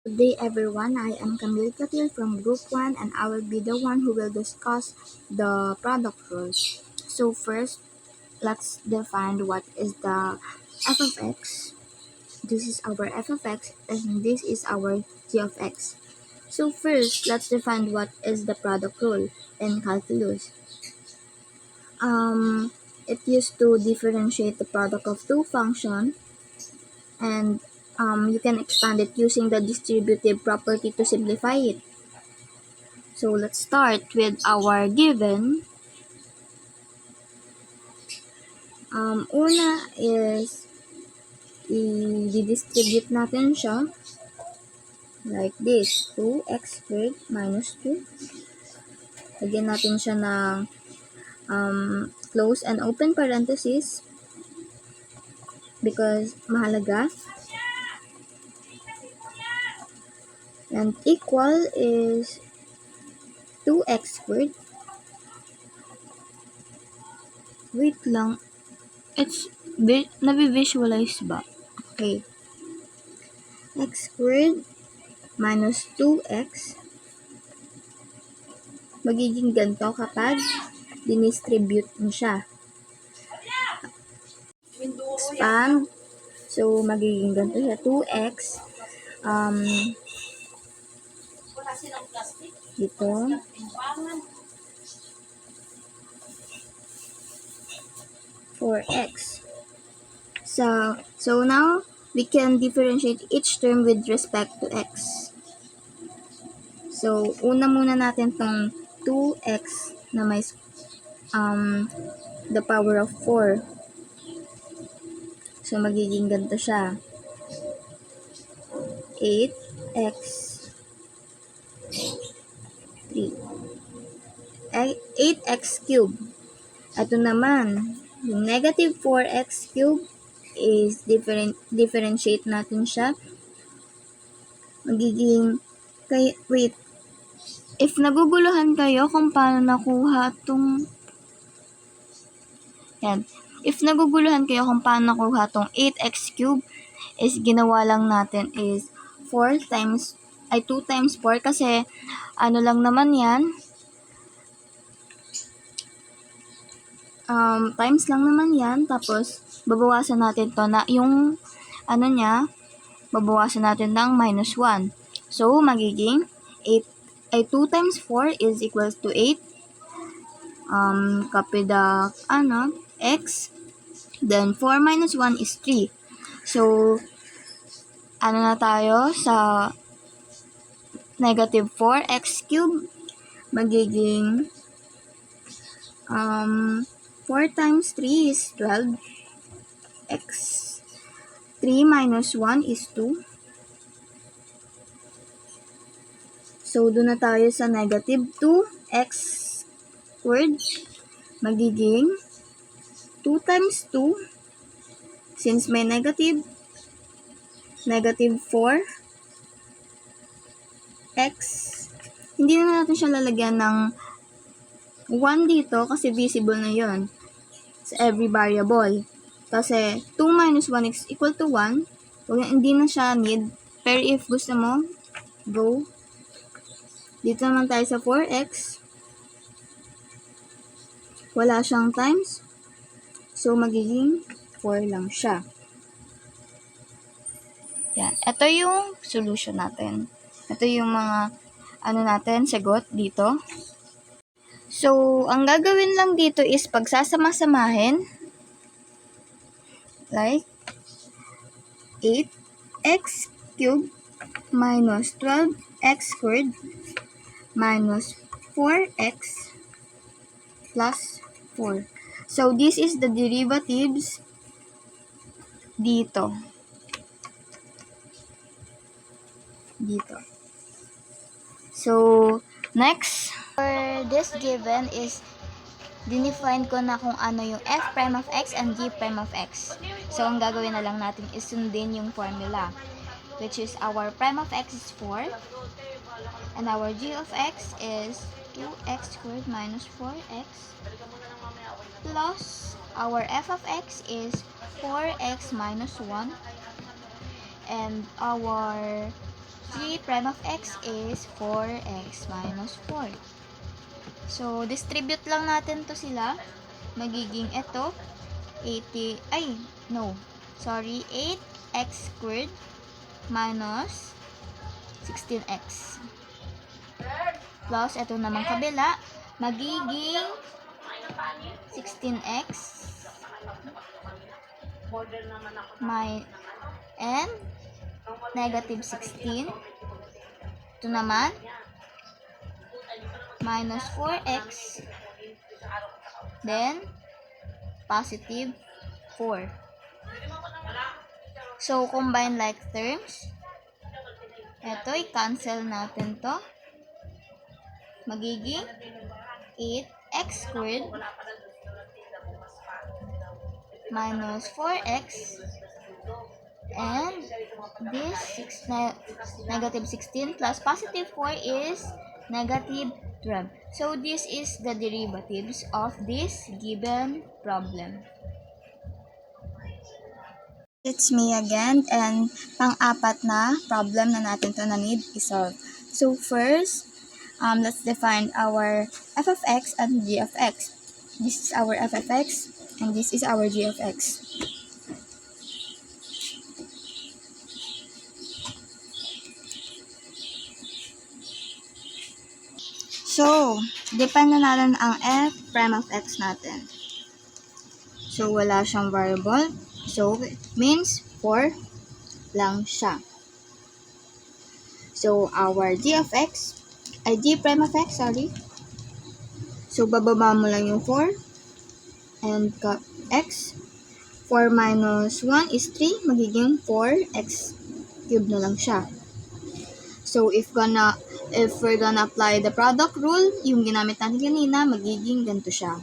Good day everyone, I am Camille Catil from Group 1 and I will be the one who will discuss the product rules. So first, let's define what is the f of x. This is our f of x and this is our g of x. So first, let's define what is the product rule in calculus. It used to differentiate the product of two functions and you can expand it using the distributive property to simplify it. So let's start with our given. Una is i-distribute natin siya like this, 2x squared minus 2. Lagyan natin siya ng close and open parenthesis because mahalaga. And equal is 2x squared. Wait lang. It's nabi-visualize ba? Okay. X squared minus 2x magiging ganito kapag dinistribute mo siya. Expand. So, magiging ganito siya. 2x dito. For x. So now, we can differentiate each term with respect to x. So, una muna natin tong 2x na may the power of 4. So, magiging ganito siya. 8x 3. 8x cubed. Ito naman, yung negative 4x cubed is differentiate natin siya. Magiging, wait, if naguguluhan kayo kung paano nakuha itong, yan, if naguguluhan kayo kung paano nakuha itong 8x cubed, is ginawa lang natin is 2 times 4 kasi ano lang naman yan, times lang naman yan, tapos babawasan natin to na yung ano niya, babawasan natin ng minus 1. So, magiging 2 times 4 is equals to 8. Copy the x. Then, 4 minus 1 is 3. So, ano na tayo sa negative 4x cubed. Magiging 4 times 3 is 12. X. 3 minus 1 is 2. So, doon na tayo sa negative 2x squared. Magiging 2 times 2. Since may negative 4 x. Hindi na natin siya lalagyan ng 1 dito kasi visible na yon sa every variable. Kasi 2 minus 1 is equal to 1. Hindi na siya need. Pero if gusto mo, go. Dito naman tayo sa 4x. Wala siyang times. So, magiging 4 lang siya. Yan. Ito yung solution natin. Ito yung mga natin, sagot dito. So, ang gagawin lang dito is pagsasama-samahin. Like, 8x cubed minus 12x squared minus 4x plus 4. So, this is the derivatives dito. So, next, for this given is dinefine ko na kung ano yung f prime of x and g prime of x. So, ang gagawin na lang natin is sundin yung formula, which is our prime of x is 4 and our g of x is 2x squared minus 4x plus our f of x is 4x minus 1 and our g prime of x is 4x minus 4. So, distribute lang natin to sila. Magiging ito, 8x squared minus 16x. Plus, ito naman kabila, magiging 16x and negative 16. Ito naman, minus 4x, then positive 4. So, combine like terms. Ito, i-cancel natin to. Magiging 8x squared minus 4x and this negative 16 plus positive 4 is negative 12. So, this is the derivatives of this given problem. It's me again, and pang-apat na problem na natin to na need isolve. So, first, let's define our f of x and g of x. This is our f of x, and this is our g of x. So, define na natin ang f prime of x natin. So, wala siyang variable. So, it means 4 lang siya. So, our g prime of x, sorry. So, bababa mo lang yung 4. And x, 4 minus 1 is 3. Magiging 4x cubed na lang siya. So, if we're gonna apply the product rule, yung ginamit natin kanina, magiging ganito siya.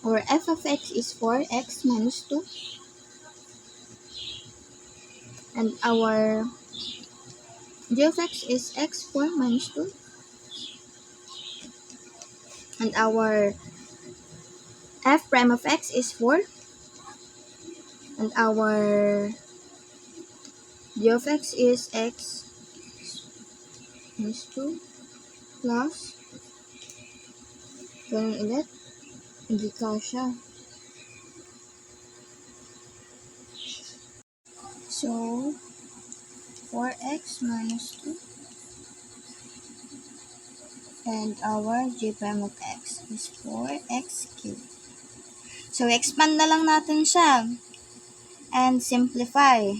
Our f of x is 4x minus 2. And our g of x is x 4 minus 2. And our f prime of x is 4. And our g of x is x minus 2 plus ganun ulit. Hindi kasya. So, 4x minus 2 and our g prime of x is 4x cubed. So, expand na lang natin siya and simplify.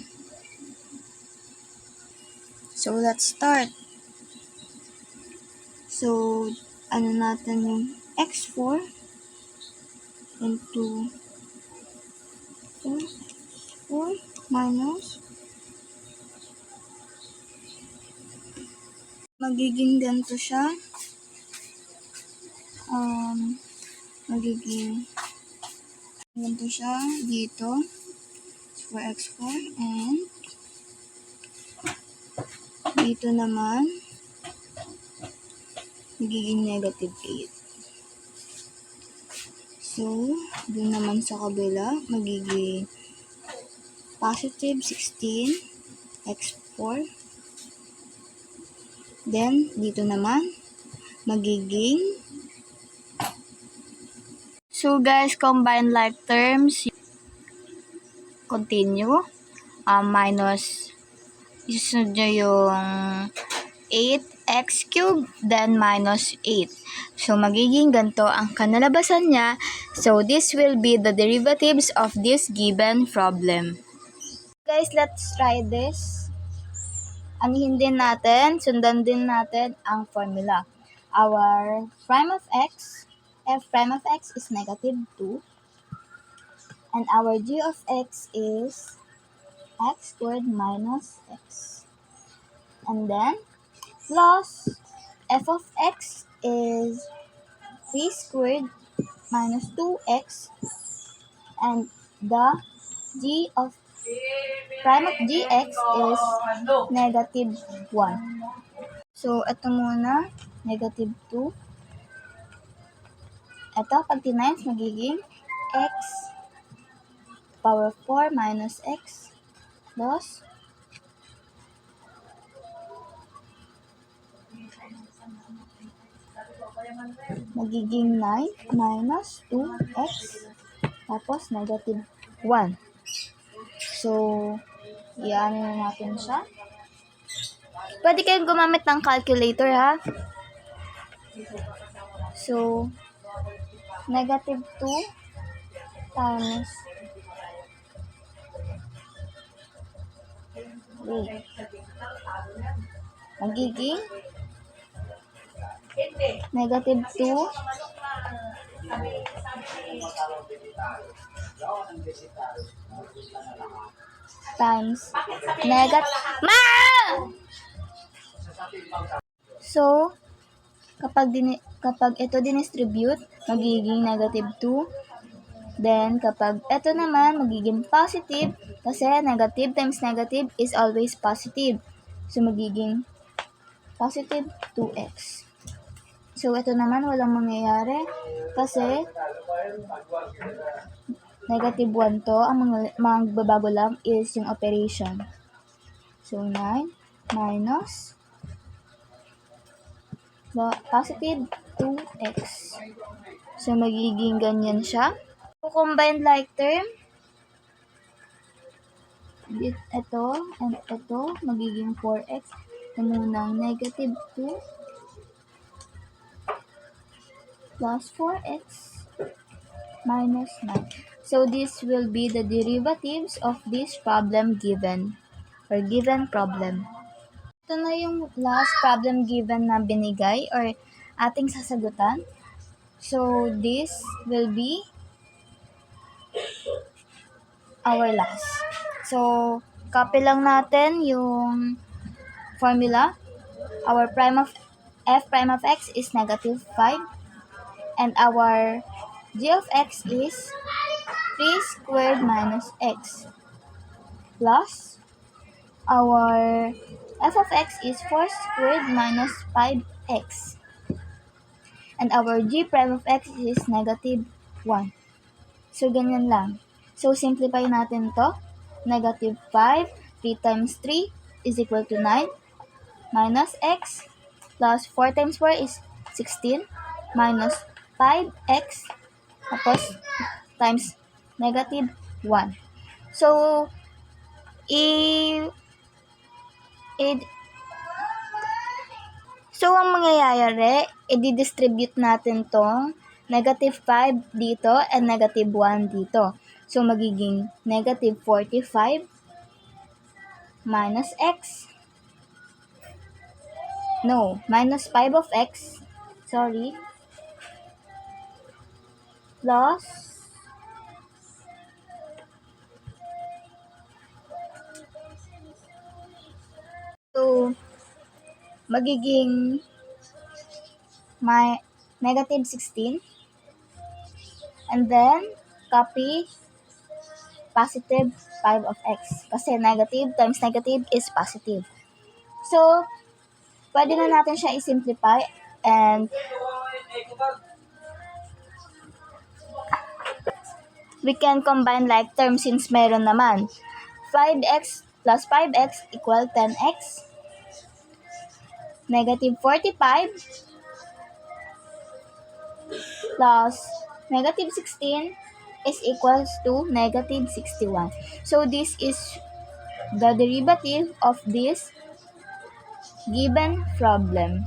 So, let's start. So, ano natin yung x4 into 4 minus magiging ganito siya. Magiging ganito siya dito. 4x4 and dito naman magiging negative 8. So, dun naman sa kabila magiging positive 16 x4. Then, dito naman magiging, so guys, combine like terms, continue, minus, isunod nyo yung 8x cubed, then minus 8. So, magiging ganito ang kanalabasan niya. So, this will be the derivatives of this given problem. Guys, let's try this. Anihin din natin, sundan din natin ang formula. Our prime of x, f prime of x is negative 2. And our g of x is x squared minus x. And then, plus f of x is 3 squared minus 2x. And the g of prime of gx is negative 1. So, ito muna, negative 2. Ito, pag tinimes, magiging x power 4 minus x plus magiging 9 minus 2x tapos negative 1. So, iyan na natin siya. Pwede kayong gumamit ng calculator, ha? So, negative 2 times 3. Magiging negative 2 times Ma! So, kapag ito dinistribute, magiging negative 2. Then, kapag ito naman, magiging positive kasi negative times negative is always positive. So, magiging positive 2x. So, ito naman walang mangyayari kasi negative 1 to. Ang magbabago lang is yung operation. So, 9 minus positive 2x. So, magiging ganyan siya. So, combined like term, ito and ito, magiging 4x. Ito munang negative 2 plus 4x minus 9. So, this will be the derivatives of this problem given or given problem. Ito na yung last problem given na binigay or ating sasagutan. So, this will be our last. So, copy lang natin yung formula. Our prime of f prime of x is negative 5 and our g of x is 3 squared minus x plus our f of x is 4 squared minus 5x and our g prime of x is negative 1. So, ganyan lang. So, simplify natin to. Negative 5, 3 times 3 is equal to 9 minus x plus 4 times 4 is 16 minus 5x tapos times negative 1. So, ang mangyayari, i-distribute natin tong negative 5 dito and negative 1 dito. So, magiging negative 45 minus x. No, minus 5 of x. Sorry. Plus so, magiging negative 16. And then, copy positive 5 of x. Kasi negative times negative is positive. So, pwede na natin siya i-simplify and we can combine like terms since meron naman. 5x plus 5x equal 10x. Negative 45 plus negative 16 is equals to negative 61. So, this is the derivative of this given problem.